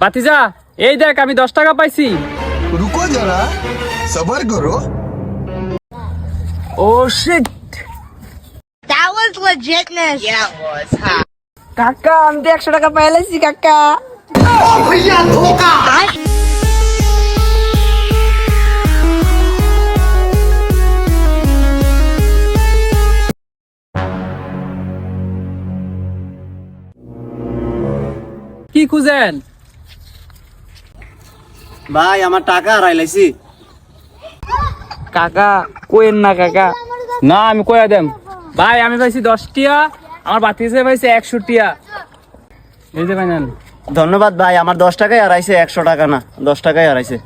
ভাতিজা এই দেখ আমি 10 টাকা পাইছি। रुको जरा सबर करो। ও sheet, That was legitness. Yeah, it was. Huh? কাকা আমি তো 100 টাকা পাইলাইছি কাকা। কি খুঁজেন? ভাই আমার টাকা হারাইলাইছি। কাকা কোয়েন না কাকা। না আমি কইয়া দেম। ভাই আমি পাইছি 10 টিয়া, আমার ভাতিজা পাইছে 100 টিয়া। এই যে ভাই নেন। ধন্যবাদ ভাই, আমার 10 টাকাই হারাইছে, 100 টাকা না, 10 টাকাই হারাইছে।